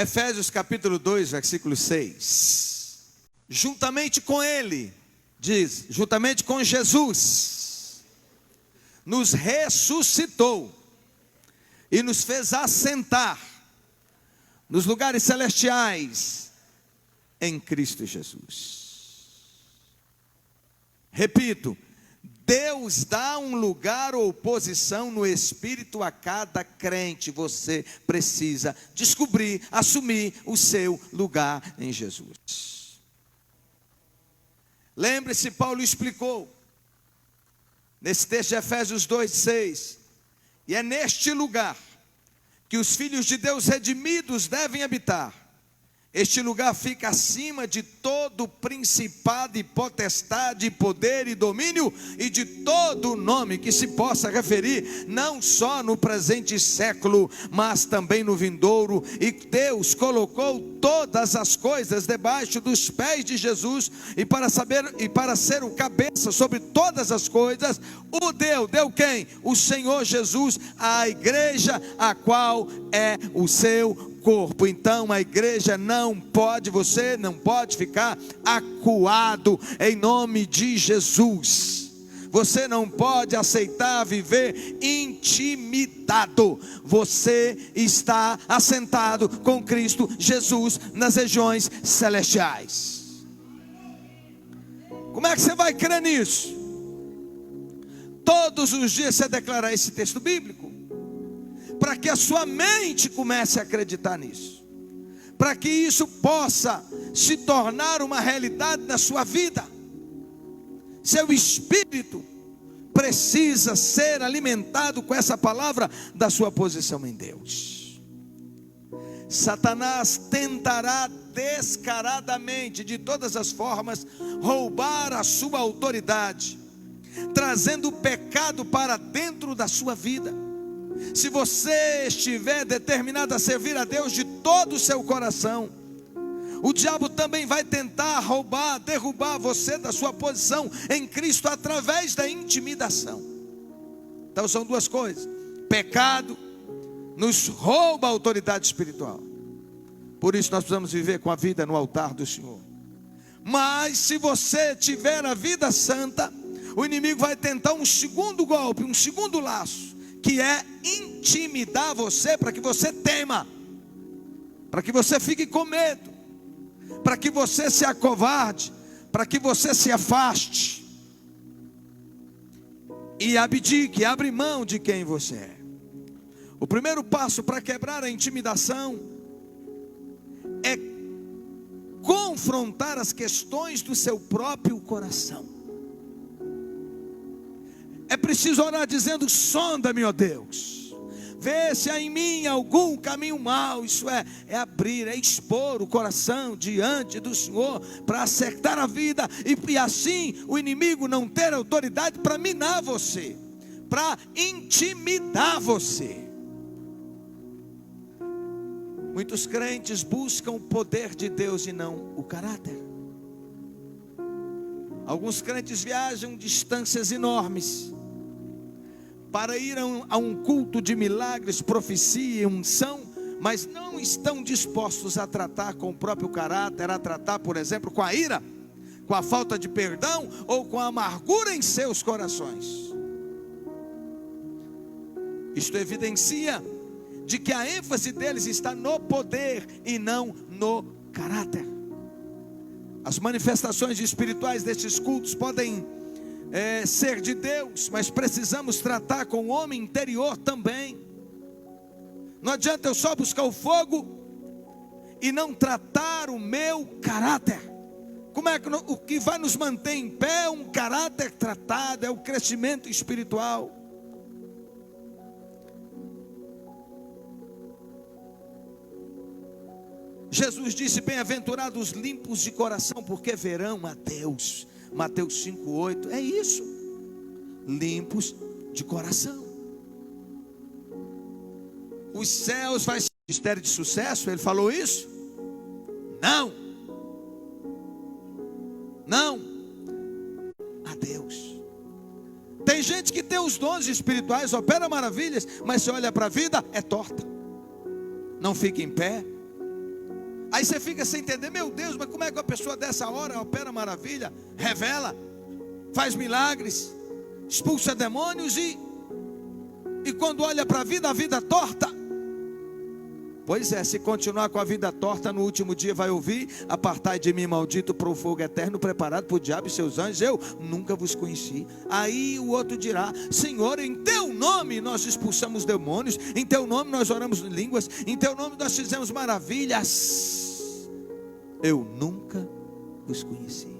Efésios capítulo 2, versículo 6. Juntamente com ele, diz, juntamente com Jesus, nos ressuscitou e nos fez assentar nos lugares celestiais em Cristo Jesus. Repito, Deus dá um lugar ou posição no Espírito a cada crente. Você precisa descobrir, assumir o seu lugar em Jesus. Lembre-se, Paulo explicou, nesse texto de Efésios 2:6, e é neste lugar que os filhos de Deus redimidos devem habitar. Este lugar fica acima de todo principado e potestade, poder e domínio, e de todo nome que se possa referir, não só no presente século, mas também no vindouro. E Deus colocou todas as coisas debaixo dos pés de Jesus, e para ser o cabeça sobre todas as coisas, deu quem? O Senhor Jesus, à igreja, a qual é o seu corpo. Então a igreja você não pode ficar acuado em nome de Jesus. Você não pode aceitar viver intimidado. Você está assentado com Cristo Jesus nas regiões celestiais. Como é que você vai crer nisso? Todos os dias você declarar esse texto bíblico, para que a sua mente comece a acreditar nisso, para que isso possa se tornar uma realidade na sua vida. Seu espírito precisa ser alimentado com essa palavra da sua posição em Deus. Satanás tentará descaradamente, de todas as formas, roubar a sua autoridade, trazendo o pecado para dentro da sua vida. Se você estiver determinado a servir a Deus de todo o seu coração, o diabo também vai tentar roubar, derrubar você da sua posição em Cristo através da intimidação. Então são duas coisas: pecado nos rouba a autoridade espiritual. Por isso nós precisamos viver com a vida no altar do Senhor. Mas se você tiver a vida santa, o inimigo vai tentar um segundo golpe, um segundo laço, que é intimidar você para que você tema, para que você fique com medo, para que você se acovarde, para que você se afaste e abdique, abre mão de quem você é. O primeiro passo para quebrar a intimidação é confrontar as questões do seu próprio coração. É preciso orar dizendo: sonda-me, ó Deus, vê se há em mim algum caminho mau. Isso é abrir, é expor o coração diante do Senhor, para acertar a vida, e assim o inimigo não ter autoridade para minar você, para intimidar você. Muitos crentes buscam o poder de Deus e não o caráter. Alguns crentes viajam distâncias enormes para ir a um culto de milagres, profecia e unção, mas não estão dispostos a tratar com o próprio caráter, a tratar, por exemplo, com a ira, com a falta de perdão ou com a amargura em seus corações. Isto evidencia de que a ênfase deles está no poder e não no caráter. As manifestações espirituais destes cultos podem ser de Deus, mas precisamos tratar com o homem interior também. Não adianta eu só buscar o fogo e não tratar o meu caráter. Como é que o que vai nos manter em pé é um caráter tratado, é o crescimento espiritual. Jesus disse: bem-aventurados os limpos de coração, porque verão a Deus. Mateus 5:8, é isso, limpos de coração. Os céus vai ser ministério de sucesso? Ele falou isso? Não, não, a Deus. Tem gente que tem os dons espirituais, opera maravilhas, mas se olha para a vida, é torta, não fica em pé, Aí você fica sem entender, meu Deus, mas como é que uma pessoa dessa hora opera maravilha, revela, faz milagres, expulsa demônios e quando olha para a vida torta? Pois é, se continuar com a vida torta, no último dia vai ouvir: apartai de mim, maldito, para o fogo eterno preparado por diabo e seus anjos, eu nunca vos conheci. Aí o outro dirá: Senhor, em teu nome nós expulsamos demônios, em teu nome nós oramos em línguas, em teu nome nós fizemos maravilhas, eu nunca vos conheci.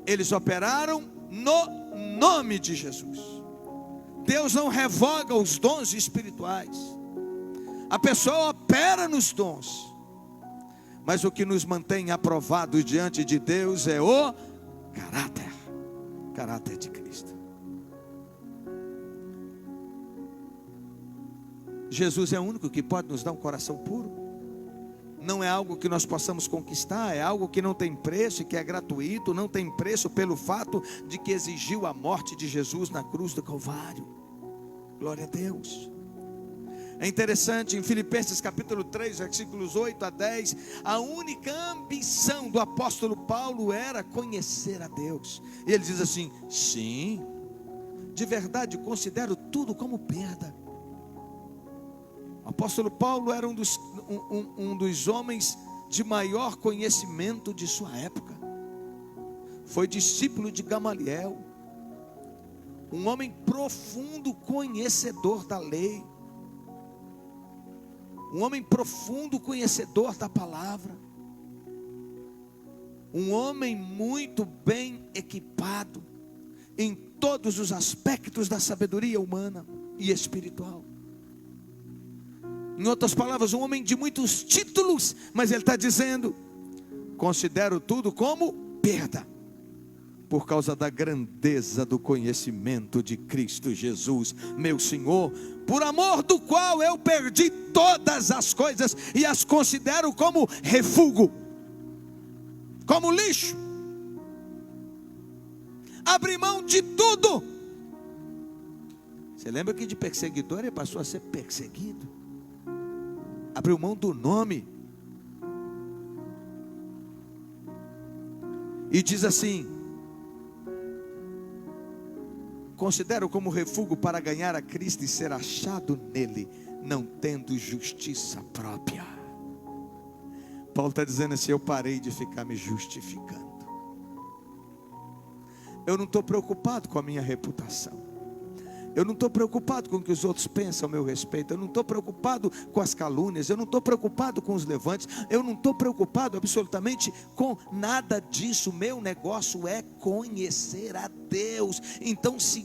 Eles operaram no nome de Jesus. Deus não revoga os dons espirituais. A pessoa opera nos dons, mas o que nos mantém aprovados diante de Deus é o caráter de Cristo. Jesus é o único que pode nos dar um coração puro. Não é algo que nós possamos conquistar, é algo que não tem preço e que é gratuito. Não tem preço pelo fato de que exigiu a morte de Jesus na cruz do Calvário. Glória a Deus. É interessante, em Filipenses capítulo 3, versículos 8 a 10, a única ambição do apóstolo Paulo era conhecer a Deus. E ele diz assim: sim, de verdade considero tudo como perda. O apóstolo Paulo era um dos homens de maior conhecimento de sua época. Foi discípulo de Gamaliel, um homem profundo conhecedor da lei, um homem profundo conhecedor da palavra, um homem muito bem equipado em todos os aspectos da sabedoria humana e espiritual. Em outras palavras, um homem de muitos títulos, mas ele está dizendo: considero tudo como perda, por causa da grandeza do conhecimento de Cristo Jesus, meu Senhor, por amor do qual eu perdi todas as coisas e as considero como refúgio, como lixo. Abri mão de tudo. Você lembra que de perseguidor ele passou a ser perseguido? Abriu mão do nome. E diz assim: considero como refúgio para ganhar a Cristo e ser achado nele, não tendo justiça própria. Paulo está dizendo assim: eu parei de ficar me justificando. Eu não estou preocupado com a minha reputação. Eu não estou preocupado com o que os outros pensam a meu respeito. Eu não estou preocupado com as calúnias. Eu não estou preocupado com os levantes. Eu não estou preocupado absolutamente com nada disso. Meu negócio é conhecer a Deus. Então, se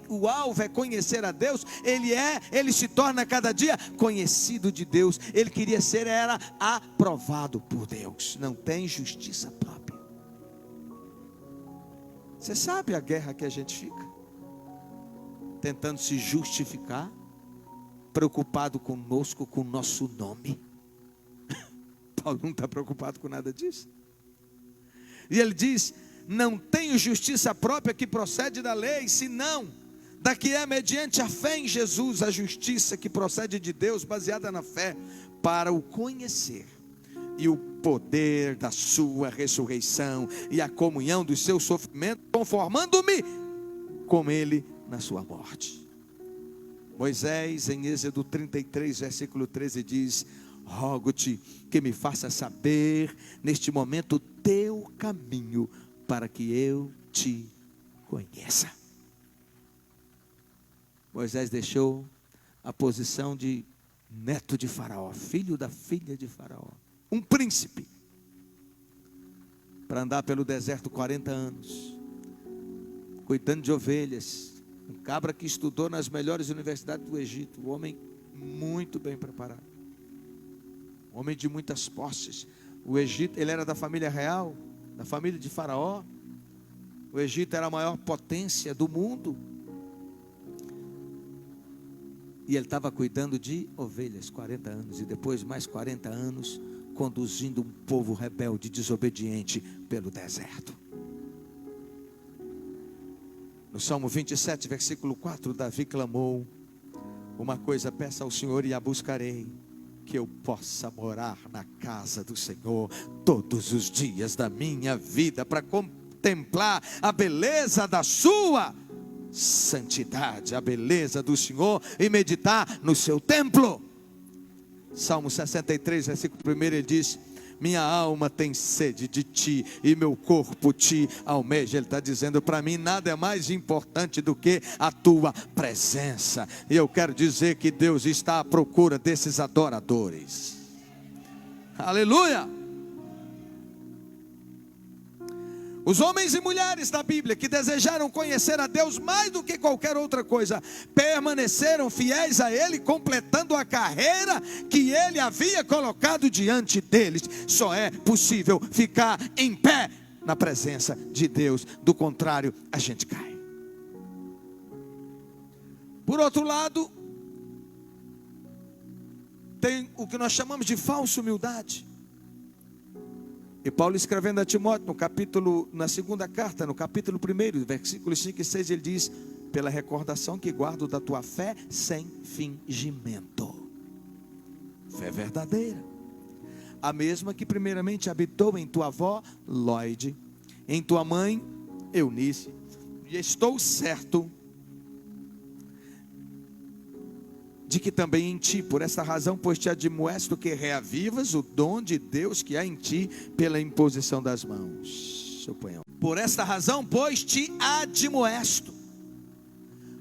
o alvo é conhecer a Deus, ele se torna cada dia conhecido de Deus. Ele queria era aprovado por Deus. Não tem justiça própria. Você sabe a guerra que a gente fica? Tentando se justificar, preocupado conosco, com o nosso nome. Paulo não está preocupado com nada disso. E ele diz: não tenho justiça própria que procede da lei, senão da que é mediante a fé em Jesus, a justiça que procede de Deus, baseada na fé, para o conhecer e o poder da sua ressurreição e a comunhão dos seus sofrimentos, conformando-me com ele na sua morte. Moisés, em Êxodo 33, versículo 13, diz: rogo-te que me faça saber neste momento o teu caminho, para que eu te conheça. Moisés deixou a posição de neto de Faraó, filho da filha de Faraó, um príncipe, para andar pelo deserto 40 anos, cuidando de ovelhas. Um cabra que estudou nas melhores universidades do Egito, um homem muito bem preparado, um homem de muitas posses. O Egito, ele era da família real, da família de Faraó. O Egito era a maior potência do mundo. E ele estava cuidando de ovelhas 40 anos, e depois mais 40 anos, conduzindo um povo rebelde, desobediente pelo deserto. No Salmo 27, versículo 4, Davi clamou: uma coisa peço ao Senhor e a buscarei, que eu possa morar na casa do Senhor todos os dias da minha vida, para contemplar a beleza da sua santidade, a beleza do Senhor, e meditar no seu templo. Salmo 63, versículo 1, ele diz: minha alma tem sede de ti e meu corpo te almeja. Ele está dizendo para mim, nada é mais importante do que a tua presença. E eu quero dizer que Deus está à procura desses adoradores. Aleluia! Os homens e mulheres da Bíblia que desejaram conhecer a Deus mais do que qualquer outra coisa, permaneceram fiéis a Ele, completando a carreira que Ele havia colocado diante deles. Só é possível ficar em pé na presença de Deus, do contrário a gente cai. Por outro lado, tem o que nós chamamos de falsa humildade. E Paulo, escrevendo a Timóteo, na segunda carta, no capítulo 1, versículos 5 e 6, ele diz: pela recordação que guardo da tua fé sem fingimento. Fé verdadeira, a mesma que primeiramente habitou em tua avó Lóide, em tua mãe Eunice, e estou certo de que também em ti, por essa razão, pois te admoesto que reavivas o dom de Deus que há em ti pela imposição das mãos. Por esta razão, pois te admoesto.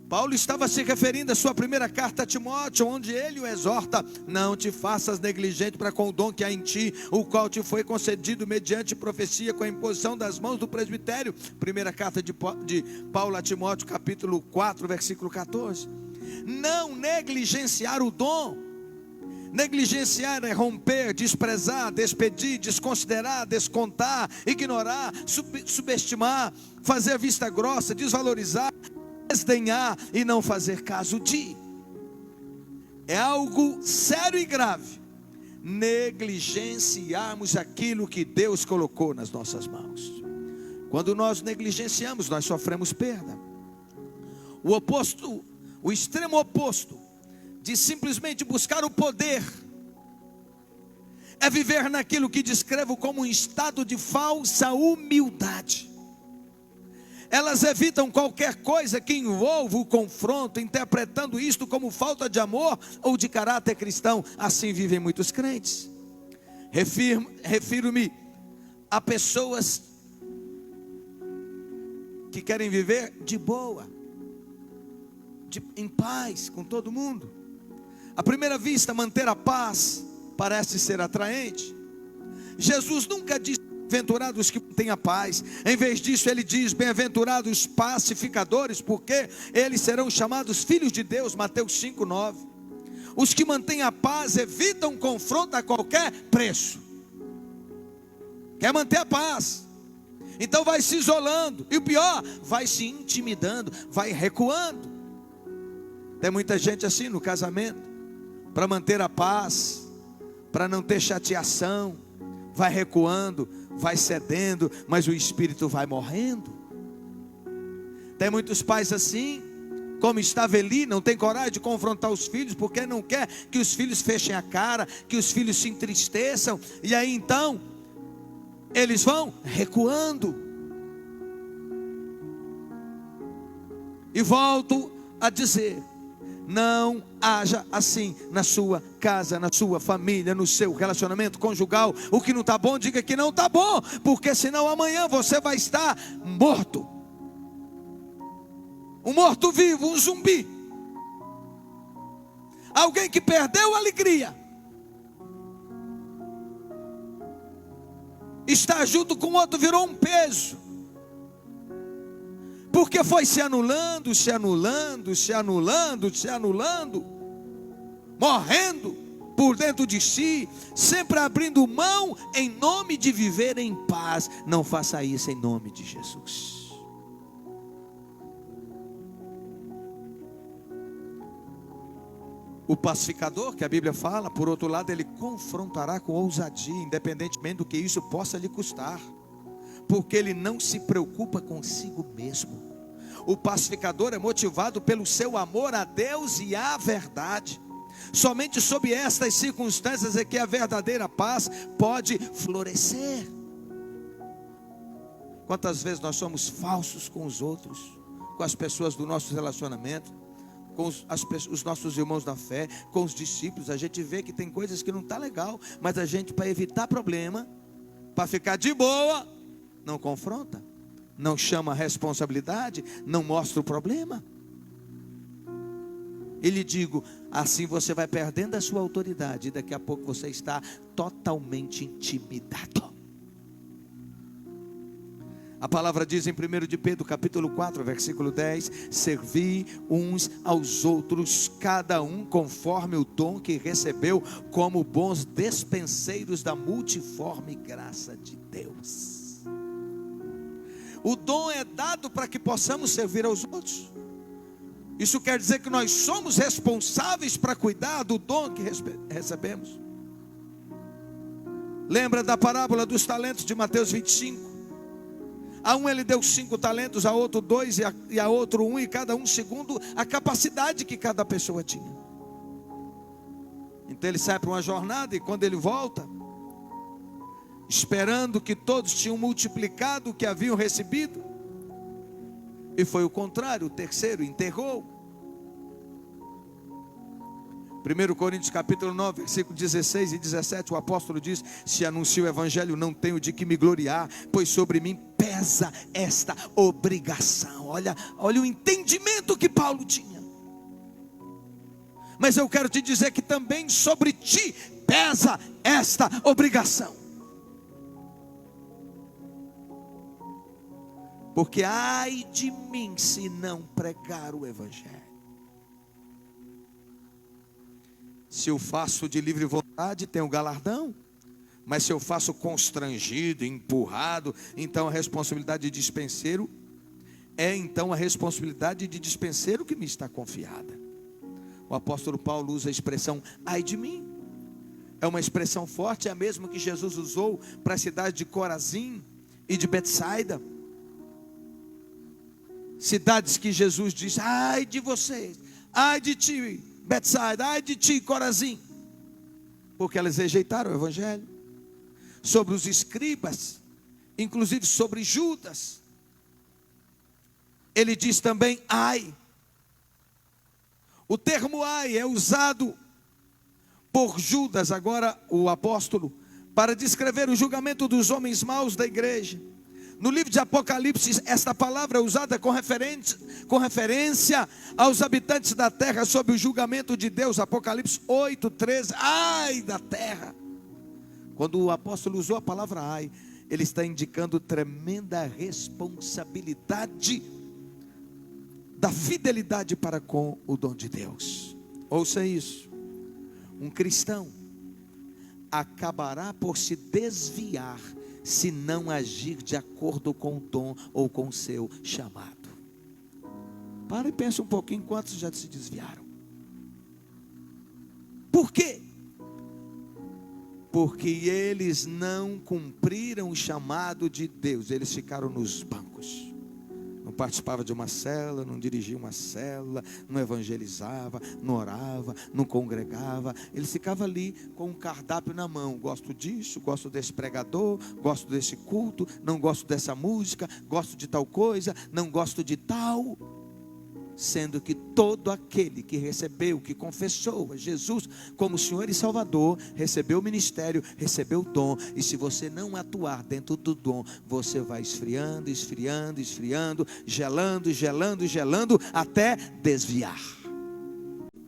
Paulo estava se referindo à sua primeira carta a Timóteo, onde ele o exorta: não te faças negligente para com o dom que há em ti, o qual te foi concedido mediante profecia com a imposição das mãos do presbitério. Primeira carta de Paulo a Timóteo, capítulo 4, versículo 14. Não negligenciar o dom. Negligenciar é romper, desprezar, despedir, desconsiderar, descontar, ignorar, subestimar, fazer vista grossa, desvalorizar, desdenhar e não fazer caso de. É algo sério e grave negligenciarmos aquilo que Deus colocou nas nossas mãos. Quando nós negligenciamos, nós sofremos perda. O oposto, o extremo oposto de simplesmente buscar o poder, é viver naquilo que descrevo como um estado de falsa humildade. Elas evitam qualquer coisa que envolva o confronto, interpretando isto como falta de amor ou de caráter cristão. Assim vivem muitos crentes. Refiro-me a pessoas que querem viver de boa, em paz com todo mundo. À primeira vista, manter a paz parece ser atraente. Jesus nunca disse: bem-aventurados que têm a paz. Em vez disso, ele diz: bem-aventurados pacificadores, porque eles serão chamados filhos de Deus. Mateus 5:9. Os que mantêm a paz evitam confronto a qualquer preço. Quer manter a paz, então vai se isolando, e o pior, vai se intimidando, vai recuando. Tem muita gente assim no casamento, para manter a paz, para não ter chateação, vai recuando, vai cedendo, mas o espírito vai morrendo. Tem muitos pais assim, como estava Eli, não tem coragem de confrontar os filhos, porque não quer que os filhos fechem a cara, que os filhos se entristeçam, e aí então eles vão recuando. E volto a dizer: não haja assim na sua casa, na sua família, no seu relacionamento conjugal. O que não está bom, diga que não está bom, porque senão amanhã você vai estar morto. Um morto-vivo, um zumbi. Alguém que perdeu a alegria, está junto com o outro, virou um peso, porque foi se anulando, se anulando, se anulando, se anulando, morrendo por dentro de si, sempre abrindo mão em nome de viver em paz. Não faça isso em nome de Jesus. O pacificador, que a Bíblia fala, por outro lado, ele confrontará com ousadia, independentemente do que isso possa lhe custar, porque ele não se preocupa consigo mesmo. O pacificador é motivado pelo seu amor a Deus e à verdade. Somente sob estas circunstâncias é que a verdadeira paz pode florescer. Quantas vezes nós somos falsos com os outros, com as pessoas do nosso relacionamento, com os nossos irmãos da fé, com os discípulos. A gente vê que tem coisas que não está legal, mas a gente, para evitar problema, para ficar de boa, não confronta, não chama a responsabilidade, não mostra o problema. E lhe digo, assim você vai perdendo a sua autoridade, e daqui a pouco você está totalmente intimidado. A palavra diz em 1 de Pedro capítulo 4, versículo 10: servi uns aos outros, cada um conforme o dom que recebeu, como bons despenseiros da multiforme graça de Deus. O dom é dado para que possamos servir aos outros. Isso quer dizer que nós somos responsáveis para cuidar do dom que recebemos. Lembra da parábola dos talentos de Mateus 25? A um ele deu 5 talentos, a outro 2 e a outro 1, e cada um segundo a capacidade que cada pessoa tinha. Então ele sai para uma jornada, e quando ele volta, esperando que todos tinham multiplicado o que haviam recebido, e foi o contrário, o terceiro enterrou. 1 Coríntios capítulo 9, versículo 16 e 17, o apóstolo diz: se anuncio o evangelho, não tenho de que me gloriar, pois sobre mim pesa esta obrigação. Olha o entendimento que Paulo tinha. Mas eu quero te dizer que também sobre ti pesa esta obrigação. Porque ai de mim se não pregar o evangelho. Se eu faço de livre vontade, tenho galardão. Mas se eu faço constrangido, empurrado, então a responsabilidade de dispenseiro é então a responsabilidade de dispenseiro que me está confiada. O apóstolo Paulo usa a expressão ai de mim. É uma expressão forte, é a mesma que Jesus usou para a cidade de Corazim e de Betsaida. Cidades que Jesus diz: ai de vocês, ai de ti Betsaida, ai de ti Corazim, porque elas rejeitaram o evangelho. Sobre os escribas, inclusive sobre Judas, ele diz também ai. O termo ai é usado por Judas, agora o apóstolo, para descrever o julgamento dos homens maus da igreja. No livro de Apocalipse, esta palavra é usada com referência aos habitantes da terra sob o julgamento de Deus. Apocalipse 8:13, ai da terra. Quando o apóstolo usou a palavra ai, ele está indicando tremenda responsabilidade da fidelidade para com o dom de Deus. Ouça isso: um cristão acabará por se desviar se não agir de acordo com o dom ou com o seu chamado. Para e pensa um pouquinho, quantos já se desviaram? Por quê? Porque eles não cumpriram o chamado de Deus. Eles ficaram nos bancos. Não participava de uma célula, não dirigia uma célula, não evangelizava, não orava, não congregava. Ele ficava ali com um cardápio na mão: gosto disso, gosto desse pregador, gosto desse culto, não gosto dessa música, gosto de tal coisa, não gosto de tal. Sendo que todo aquele que recebeu, que confessou a Jesus como Senhor e Salvador, recebeu o ministério, recebeu o dom. E se você não atuar dentro do dom, você vai esfriando, esfriando, esfriando, gelando, gelando, gelando, até desviar.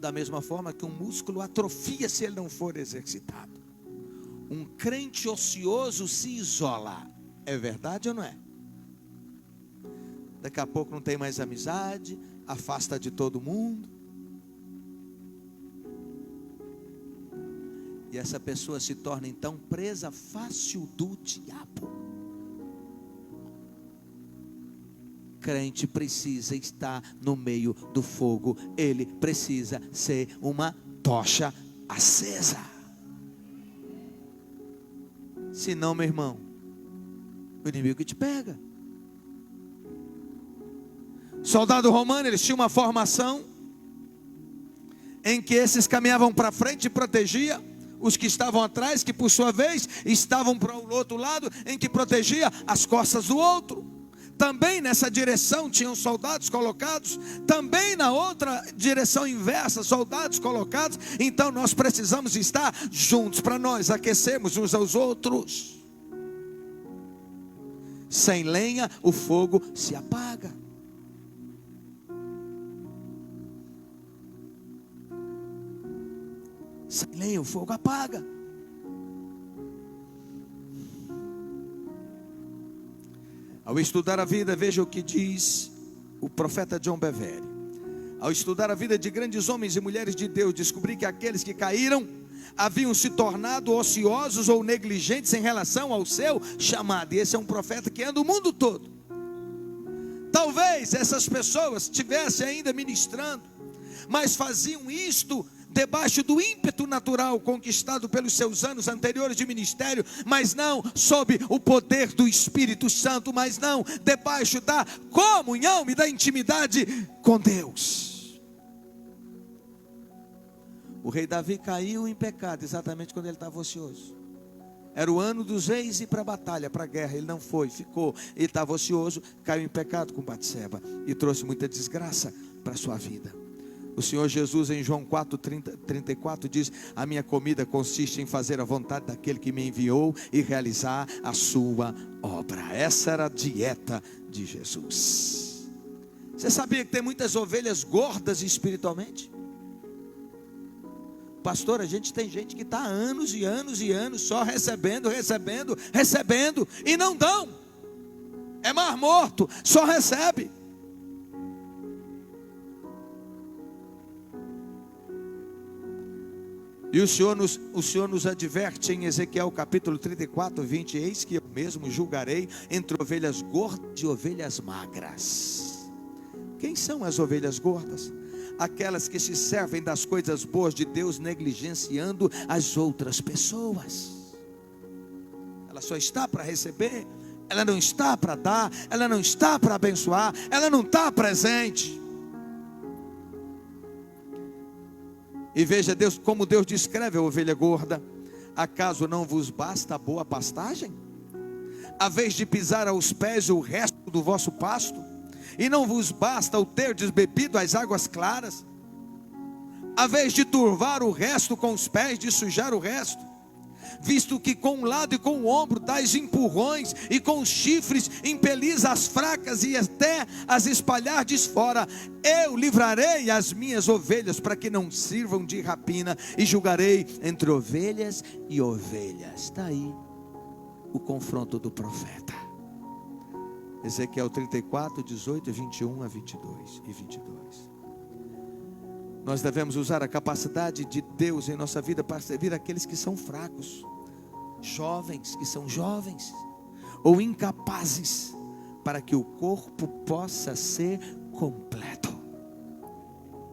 Da mesma forma que um músculo atrofia se ele não for exercitado. Um crente ocioso se isola. É verdade ou não é? Daqui a pouco não tem mais amizade, afasta de todo mundo. E essa pessoa se torna então presa fácil do diabo. Crente precisa estar no meio do fogo. Ele precisa ser uma tocha acesa. Senão, meu irmão, o inimigo te pega. Soldado romano, eles tinham uma formação. em que esses caminhavam para frente e protegia os que estavam atrás, que por sua vez estavam para o outro lado, em que protegia as costas do outro. Também nessa direção tinham soldados colocados, também na outra direção inversa, soldados colocados. Então nós precisamos estar juntos para nós aquecermos uns aos outros. Sem lenha o fogo se apaga. Sem lenha o fogo apaga. Ao estudar a vida, veja o que diz o profeta John Bevere. Ao estudar a vida de grandes homens e mulheres de Deus, descobri que aqueles que caíram haviam se tornado ociosos ou negligentes em relação ao seu chamado. E esse é um profeta que anda o mundo todo. Talvez essas pessoas estivessem ainda ministrando, mas faziam isto debaixo do ímpeto natural conquistado pelos seus anos anteriores de ministério, mas não sob o poder do Espírito Santo, mas não debaixo da comunhão e da intimidade com Deus. O rei Davi caiu em pecado exatamente quando ele estava ocioso. Era o ano dos reis ir para a batalha, para a guerra. Ele não foi, ficou. Ele estava ocioso, caiu em pecado com Batseba e trouxe muita desgraça para a sua vida. O Senhor Jesus em João 4:34 diz: a minha comida consiste em fazer a vontade daquele que me enviou e realizar a sua obra. Essa era a dieta de Jesus. Você sabia que tem muitas ovelhas gordas espiritualmente? Pastor, a gente tem gente que está há anos e anos e anos só recebendo e não dão. É mar morto, só recebe. E o Senhor nos adverte em Ezequiel capítulo 34, 20: eis que eu mesmo julgarei entre ovelhas gordas e ovelhas magras. Quem são as ovelhas gordas? Aquelas que se servem das coisas boas de Deus, negligenciando as outras pessoas. Ela só está para receber, ela não está para dar, ela não está para abençoar, ela não está presente. E veja Deus, como Deus descreve a ovelha gorda: acaso não vos basta a boa pastagem, a vez de pisar aos pés o resto do vosso pasto? E não vos basta o terdes bebido as águas claras, a vez de turvar o resto com os pés, de sujar o resto? Visto que com um lado e com o ombro dais empurrões, e com os chifres impelis as fracas e até as espalhardes fora, eu livrarei as minhas ovelhas para que não sirvam de rapina, e julgarei entre ovelhas e ovelhas. Está aí o confronto do profeta. Ezequiel 34, 18, 21 a 22 e 22. Nós devemos usar a capacidade de Deus em nossa vida para servir aqueles que são fracos, jovens que são jovens, ou incapazes, para que o corpo possa ser completo.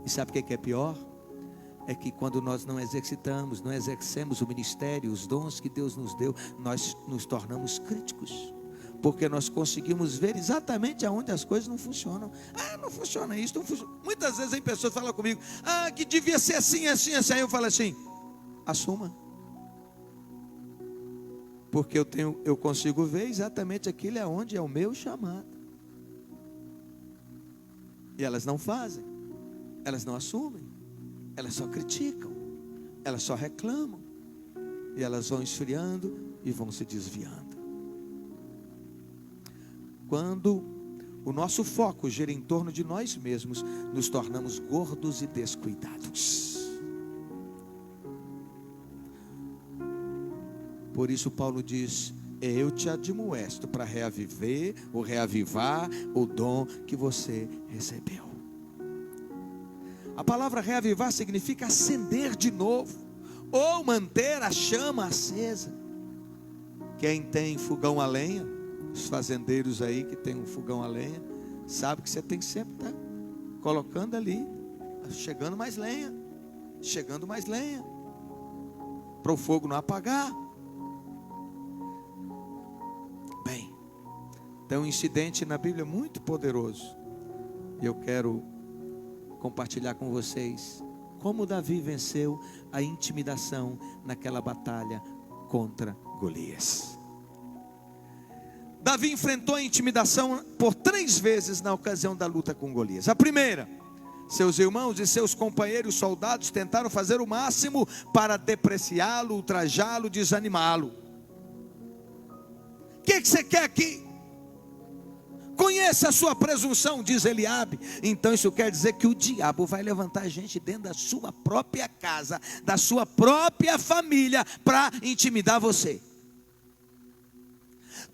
E sabe o que é pior? É que quando nós não exercitamos, não exercemos o ministério, os dons que Deus nos deu, nós nos tornamos críticos, porque nós conseguimos ver exatamente aonde as coisas não funcionam. Não funciona isso, não funciona. Muitas vezes tem pessoas que falam comigo: que devia ser assim, assim, assim. Aí eu falo assim: assuma, porque eu consigo ver exatamente aquilo aonde é o meu chamado. E elas não fazem, elas não assumem, elas só criticam, elas só reclamam, e elas vão esfriando e vão se desviando. Quando o nosso foco gira em torno de nós mesmos, nos tornamos gordos e descuidados. Por isso Paulo diz: eu te admoesto para reavivar o dom que você recebeu. A palavra reavivar significa acender de novo, ou manter a chama acesa. Quem tem fogão a lenha, os fazendeiros aí que tem um fogão a lenha, sabe que você tem que sempre estar colocando ali, chegando mais lenha, para o fogo não apagar. Bem, tem um incidente na Bíblia muito poderoso, e eu quero compartilhar com vocês como Davi venceu a intimidação naquela batalha contra Golias. Davi enfrentou a intimidação por 3 vezes na ocasião da luta com Golias. A primeira, seus irmãos e seus companheiros soldados tentaram fazer o máximo para depreciá-lo, ultrajá-lo, desanimá-lo. O que você quer aqui? Conheça a sua presunção, diz Eliabe. Então isso quer dizer que o diabo vai levantar a gente dentro da sua própria casa, da sua própria família, para intimidar você.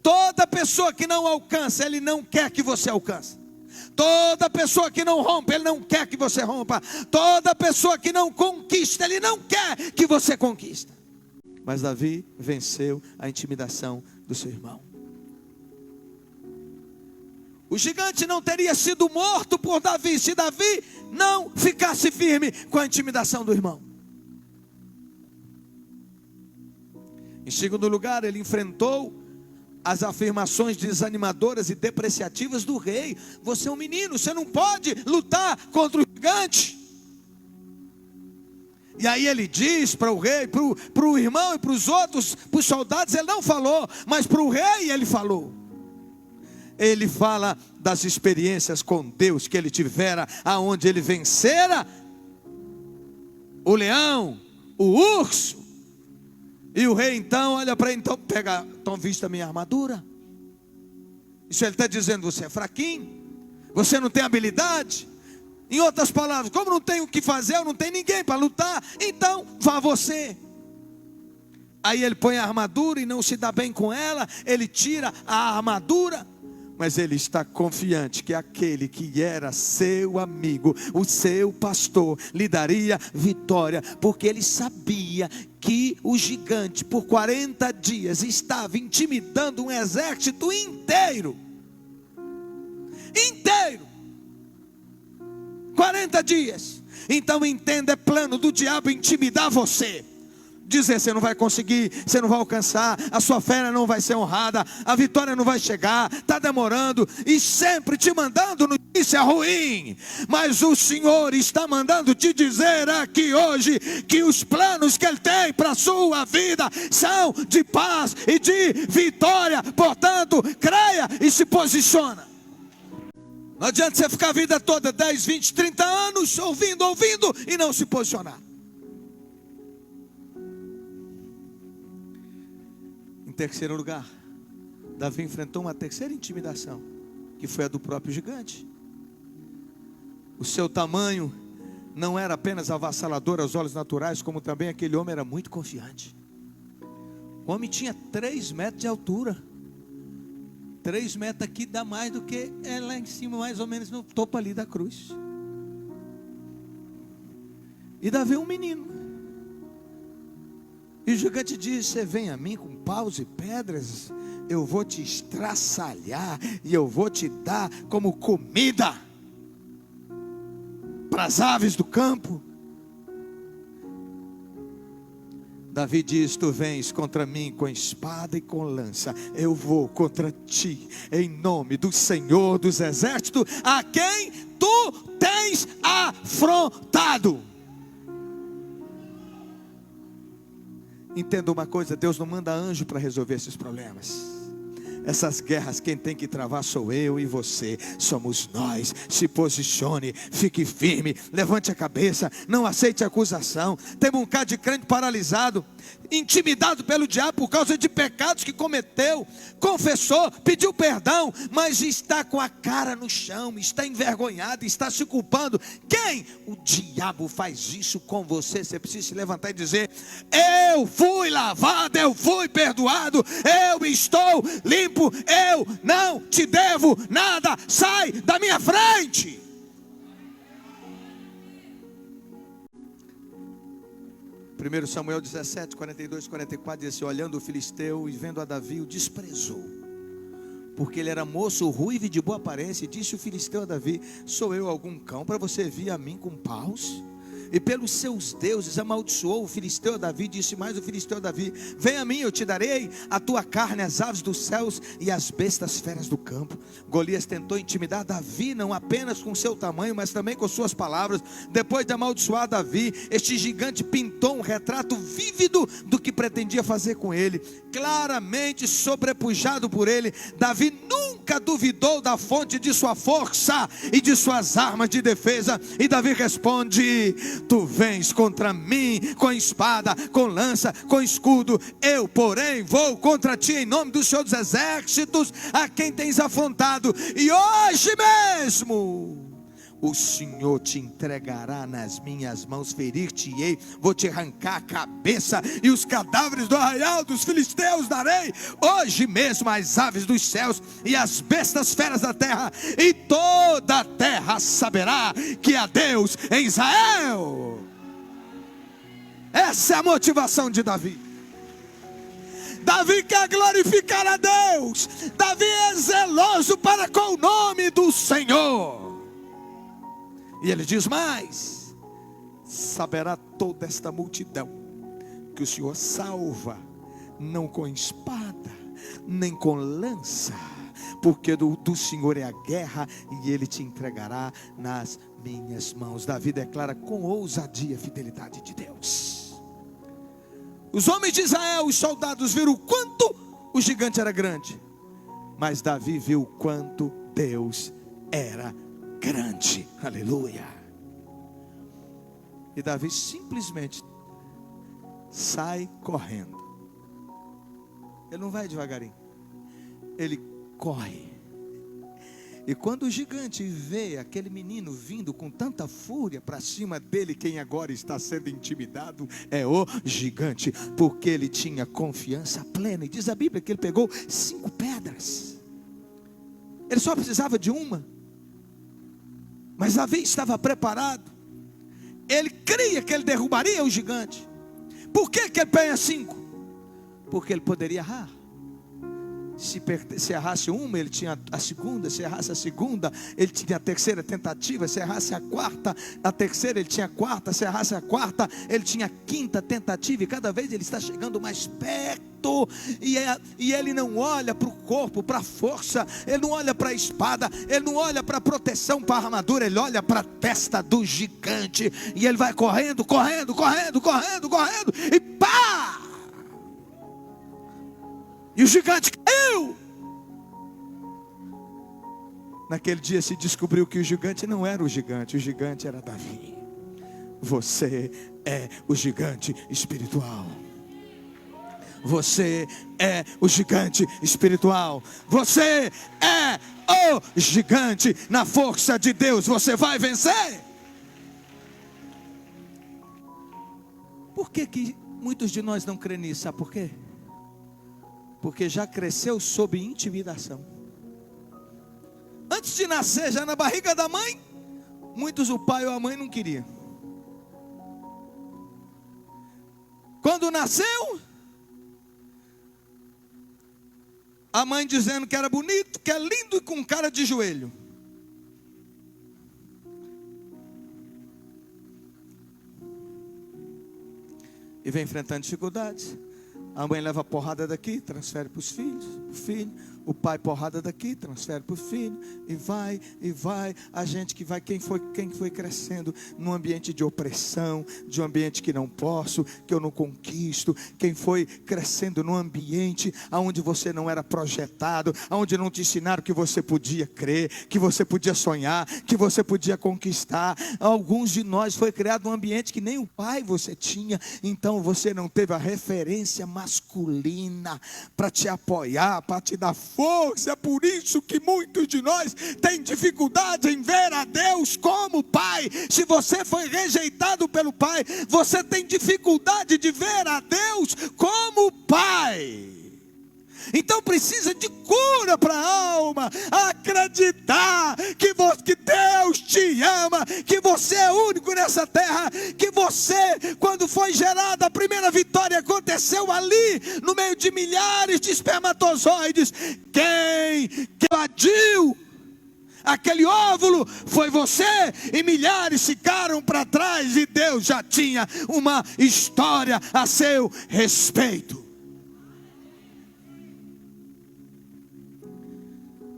Toda pessoa que não alcança, ele não quer que você alcance. Toda pessoa que não rompe, ele não quer que você rompa. Toda pessoa que não conquista, ele não quer que você conquista. Mas Davi venceu a intimidação do seu irmão. O gigante não teria sido morto por Davi se Davi não ficasse firme com a intimidação do irmão. Em segundo lugar, ele enfrentou as afirmações desanimadoras e depreciativas do rei. Você é um menino, você não pode lutar contra o gigante. E aí ele diz para o rei, para o irmão e para os outros, para os soldados, ele não falou, mas para o rei ele falou. Ele fala das experiências com Deus que ele tivera, aonde ele vencera o leão, o urso. E o rei então olha para ele, então pega, estão vista a minha armadura? Isso ele está dizendo, você é fraquinho, você não tem habilidade. Em outras palavras, como não tenho o que fazer, eu não tenho ninguém para lutar, então vá você. Aí ele põe a armadura e não se dá bem com ela, ele tira a armadura. Mas ele está confiante que aquele que era seu amigo, o seu pastor, lhe daria vitória, porque ele sabia que o gigante por 40 dias estava intimidando um exército inteiro. 40 dias. Então entenda, é plano do diabo intimidar você. Dizer, você não vai conseguir, você não vai alcançar, a sua fé não vai ser honrada, a vitória não vai chegar, está demorando, e sempre te mandando notícia ruim. Mas o Senhor está mandando te dizer aqui hoje, que os planos que Ele tem para a sua vida, são de paz e de vitória. Portanto, creia e se posiciona. Não adianta você ficar a vida toda, 10, 20, 30 anos, ouvindo, e não se posicionar. Em terceiro lugar, Davi enfrentou uma terceira intimidação, que foi a do próprio gigante. O seu tamanho não era apenas avassalador aos olhos naturais, como também aquele homem era muito confiante. O homem tinha 3 metros de altura. 3 metros aqui dá mais do que lá em cima, mais ou menos no topo ali da cruz. E Davi é um menino. E o gigante diz, você vem a mim com paus e pedras, eu vou te estraçalhar, e eu vou te dar como comida para as aves do campo. Davi diz, tu vens contra mim com espada e com lança, eu vou contra ti, em nome do Senhor dos exércitos, a quem tu tens afrontado. Entenda uma coisa, Deus não manda anjo para resolver esses problemas. Essas guerras quem tem que travar sou eu e você, somos nós. Se posicione, fique firme, levante a cabeça, não aceite acusação. Tem um bocado de crente paralisado, intimidado pelo diabo por causa de pecados que cometeu, confessou, pediu perdão, mas está com a cara no chão, está envergonhado, está se culpando. Quem? O diabo faz isso com você. Você precisa se levantar e dizer, eu fui lavado, eu fui perdoado, eu estou limpo, eu não te devo nada, sai da minha frente. 1 Samuel 17, 42, 44 diz assim, olhando o filisteu e vendo a Davi, o desprezou, porque ele era moço, ruivo e de boa aparência. E disse o filisteu a Davi, sou eu algum cão para você vir a mim com paus e pelos seus deuses amaldiçoou o filisteu Davi. Disse mais o filisteu Davi: vem a mim, eu te darei a tua carne, as aves dos céus e as bestas feras do campo. Golias tentou intimidar Davi, não apenas com seu tamanho, mas também com suas palavras. Depois de amaldiçoar Davi, este gigante pintou um retrato vívido do que pretendia fazer com ele. Claramente sobrepujado por ele, Davi nunca duvidou da fonte de sua força e de suas armas de defesa. E Davi responde: tu vens contra mim com espada, com lança, com escudo. Eu, porém, vou contra ti em nome do Senhor dos exércitos, a quem tens afrontado. E hoje mesmo o Senhor te entregará nas minhas mãos, ferir-te-ei, vou te arrancar a cabeça, e os cadáveres do arraial dos filisteus darei hoje mesmo às aves dos céus e às bestas feras da terra, e toda a terra saberá que há Deus em Israel. Essa é a motivação de Davi. Davi quer glorificar a Deus. Davi é zeloso para com o nome do Senhor. E ele diz mais: saberá toda esta multidão que o Senhor salva, não com espada, nem com lança, porque do Senhor é a guerra, e Ele te entregará nas minhas mãos. Davi declara com ousadia a fidelidade de Deus. Os homens de Israel, os soldados, viram o quanto o gigante era grande, mas Davi viu o quanto Deus era grande. Aleluia. E Davi simplesmente sai correndo. Ele não vai devagarinho, ele corre. E quando o gigante vê aquele menino vindo com tanta fúria para cima dele, quem agora está sendo intimidado é o gigante, porque ele tinha confiança plena. E diz a Bíblia que ele pegou 5 pedras. Ele só precisava de uma. Mas Davi estava preparado. Ele cria que ele derrubaria o gigante. Por que ele pega 5? Porque ele poderia errar. Se errasse uma, ele tinha a segunda. Se errasse a segunda, ele tinha a terceira tentativa. Se errasse a terceira, ele tinha a quarta. Se errasse a quarta, ele tinha a quinta tentativa. E cada vez ele está chegando mais perto. E ele não olha para o corpo, para a força. Ele não olha para a espada. Ele não olha para a proteção, para a armadura. Ele olha para a testa do gigante. E ele vai correndo, correndo, correndo, correndo, correndo. E pá! E o gigante caiu. Naquele dia se descobriu que o gigante não era o gigante era Davi. Você é o gigante espiritual. Você é o gigante espiritual. Você é o gigante. Na força de Deus você vai vencer. Por que muitos de nós não creem nisso? Sabe por quê? Porque já cresceu sob intimidação. Antes de nascer, já na barriga da mãe, muitos o pai ou a mãe não queriam. Quando nasceu, a mãe dizendo que era bonito, que é lindo e com cara de joelho. E vem enfrentando dificuldades. A mãe leva porrada daqui, transfere para os filhos, o filho. O pai porrada daqui, transfere para o filho. E vai, a gente que vai, quem foi crescendo num ambiente de opressão, de um ambiente que não posso, que eu não conquisto. Quem foi crescendo num ambiente onde você não era projetado, onde não te ensinaram que você podia crer, que você podia sonhar, que você podia conquistar. Alguns de nós foi criado num ambiente que nem o pai você tinha. Então você não teve a referência masculina para te apoiar, para te dar força. É por isso que muitos de nós têm dificuldade em ver a Deus como Pai. Se você foi rejeitado pelo Pai, você tem dificuldade de ver a Deus como Pai. Então precisa de cura para a alma, acreditar que Deus te ama, que você é único nessa terra, que você, quando foi gerado, a primeira vitória aconteceu ali, no meio de milhares de espermatozoides. Quem invadiu Aquele óvulo foi você, e milhares ficaram para trás, e Deus já tinha uma história a seu respeito.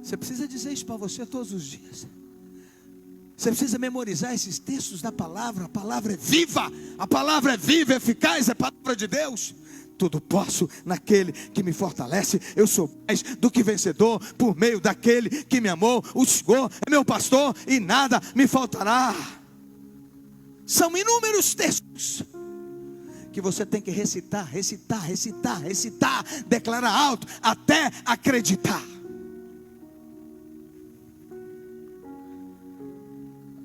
Você precisa dizer isso para você todos os dias. Você precisa memorizar esses textos da palavra. A palavra é viva, a palavra é viva, eficaz, é a palavra de Deus. Tudo posso naquele que me fortalece. Eu sou mais do que vencedor por meio daquele que me amou. O Senhor é meu pastor e nada me faltará. São inúmeros textos que você tem que recitar, declarar alto até acreditar.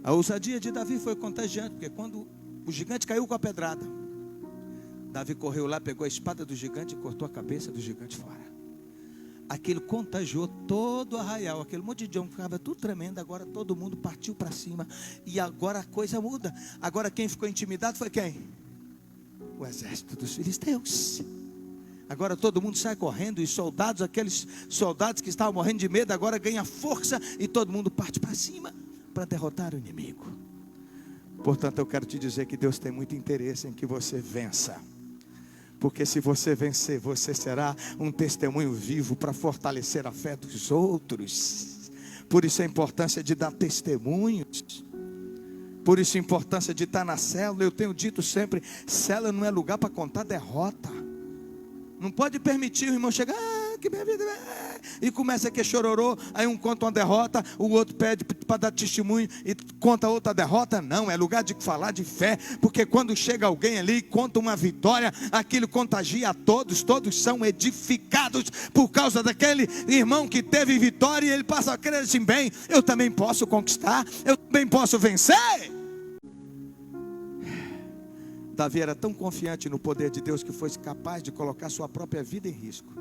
A ousadia de Davi foi contagiante, porque quando o gigante caiu com a pedrada, Davi correu lá, pegou a espada do gigante e cortou a cabeça do gigante fora. Aquilo contagiou todo o arraial, aquele monte de homem ficava tudo tremendo. Agora todo mundo partiu para cima, e agora a coisa muda. Agora quem ficou intimidado foi quem? O exército dos filisteus. Agora todo mundo sai correndo, e soldados, aqueles soldados que estavam morrendo de medo, agora ganham força, e todo mundo parte para cima para derrotar o inimigo. Portanto, eu quero te dizer que Deus tem muito interesse em que você vença. Porque se você vencer, você será um testemunho vivo para fortalecer a fé dos outros. Por isso a importância de dar testemunhos. Por isso a importância de estar na célula. Eu tenho dito sempre, célula não é lugar para contar derrota. Não pode permitir o irmão chegar, que minha vida é, e começa a que chororô, aí um conta uma derrota, o outro pede para dar testemunho e conta outra derrota. Não, é lugar de falar de fé, porque quando chega alguém ali e conta uma vitória, aquilo contagia a todos, todos são edificados por causa daquele irmão que teve vitória, e ele passa a crer assim, bem, eu também posso conquistar, eu também posso vencer. Davi era tão confiante no poder de Deus que foi capaz de colocar sua própria vida em risco.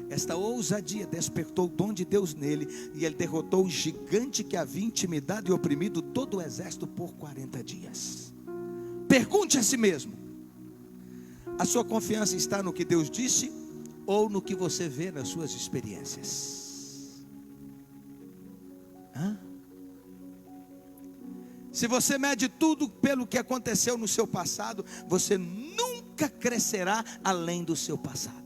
Esta ousadia despertou o dom de Deus nele, e ele derrotou o gigante que havia intimidado e oprimido todo o exército por 40 dias. Pergunte a si mesmo: a sua confiança está no que Deus disse, ou no que você vê nas suas experiências? Se você mede tudo pelo que aconteceu no seu passado, você nunca crescerá além do seu passado.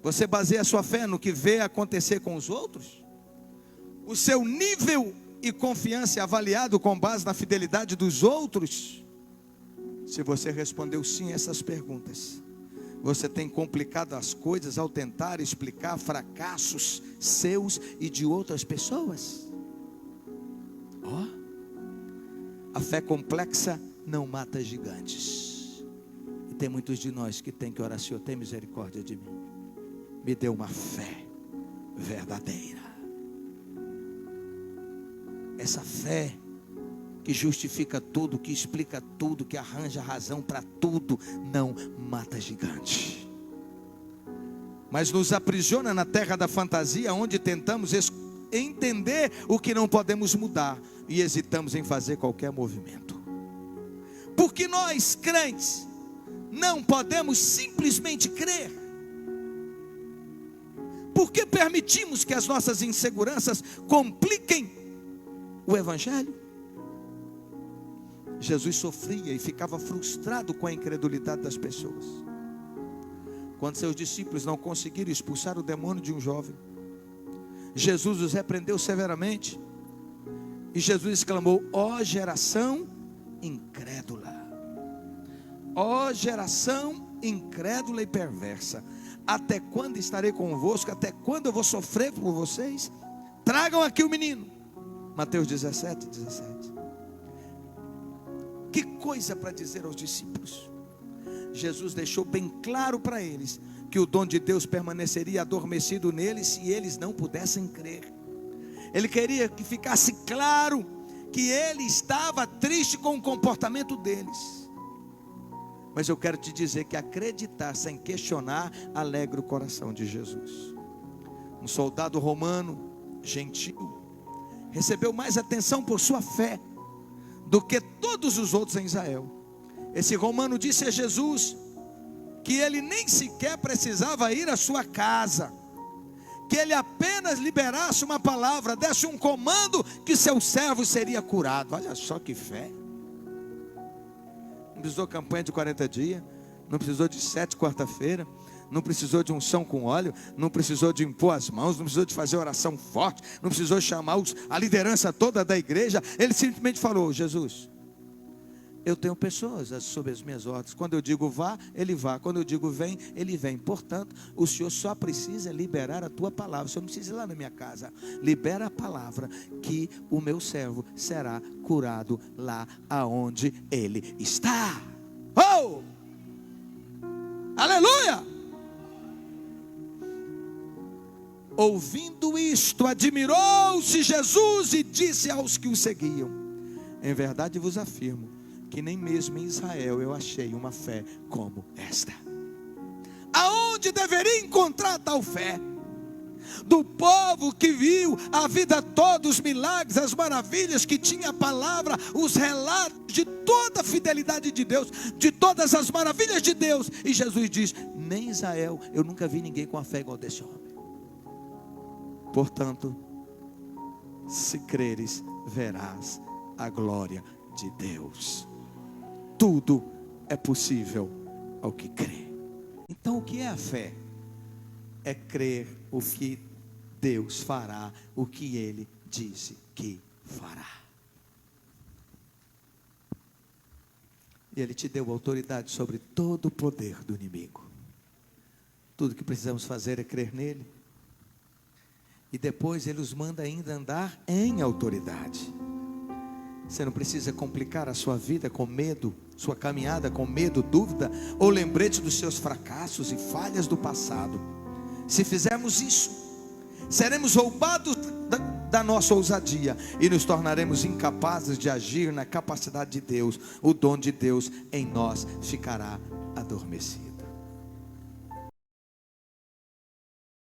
Você baseia a sua fé no que vê acontecer com os outros? O seu nível e confiança é avaliado com base na fidelidade dos outros? Se você respondeu sim a essas perguntas, você tem complicado as coisas ao tentar explicar fracassos seus e de outras pessoas? A fé complexa não mata gigantes. E tem muitos de nós que tem que orar: Senhor, tem misericórdia de mim. Me dê uma fé verdadeira. Essa fé que justifica tudo, que explica tudo, que arranja razão para tudo, não mata gigante, mas nos aprisiona na terra da fantasia, onde tentamos entender o que não podemos mudar e hesitamos em fazer qualquer movimento. Porque nós, crentes, não podemos simplesmente crer. Porque permitimos que as nossas inseguranças compliquem o evangelho. Jesus sofria e ficava frustrado com a incredulidade das pessoas. Quando seus discípulos não conseguiram expulsar o demônio de um jovem, Jesus os repreendeu severamente, e Jesus exclamou: ó geração incrédula, ó geração incrédula e perversa, até quando estarei convosco? Até quando eu vou sofrer por vocês? Tragam aqui o menino. Mateus 17:17. Que coisa para dizer aos discípulos. Jesus deixou bem claro para eles que o dom de Deus permaneceria adormecido neles se eles não pudessem crer. Ele queria que ficasse claro que ele estava triste com o comportamento deles. Mas eu quero te dizer que acreditar sem questionar alegra o coração de Jesus. Um soldado romano, gentil, recebeu mais atenção por sua fé do que todos os outros em Israel. Esse romano disse a Jesus que ele nem sequer precisava ir à sua casa, que ele apenas liberasse uma palavra, desse um comando, que seu servo seria curado. Olha só que fé. Não precisou campanha de 40 dias, não precisou de 7 quarta-feira, não precisou de unção com óleo, não precisou de impor as mãos, não precisou de fazer oração forte, não precisou chamar a liderança toda da igreja. Ele simplesmente falou: Jesus, eu tenho pessoas sob as minhas ordens. Quando eu digo vá, ele vá. Quando eu digo vem, ele vem. Portanto, o Senhor só precisa liberar a tua palavra. O Senhor não precisa ir lá na minha casa. Libera a palavra, que o meu servo será curado lá aonde ele está. Oh! Aleluia! Ouvindo isto, admirou-se Jesus e disse aos que o seguiam: em verdade vos afirmo, que nem mesmo em Israel eu achei uma fé como esta. Aonde deveria encontrar tal fé? Do povo que viu a vida toda, os milagres, as maravilhas, que tinha a palavra, os relatos de toda a fidelidade de Deus, de todas as maravilhas de Deus. E Jesus diz: nem em Israel eu nunca vi ninguém com a fé igual desse homem. Portanto, se creres, verás a glória de Deus. Tudo é possível ao que crê. Então, o que é a fé? É crer o que Deus fará, o que Ele disse que fará. E Ele te deu autoridade sobre todo o poder do inimigo. Tudo que precisamos fazer é crer nele. E depois Ele nos manda ainda andar em autoridade. Você não precisa complicar a sua vida com medo, sua caminhada com medo, dúvida, ou lembrete dos seus fracassos e falhas do passado. Se fizermos isso, seremos roubados da nossa ousadia e nos tornaremos incapazes de agir na capacidade de Deus. O dom de Deus em nós ficará adormecido.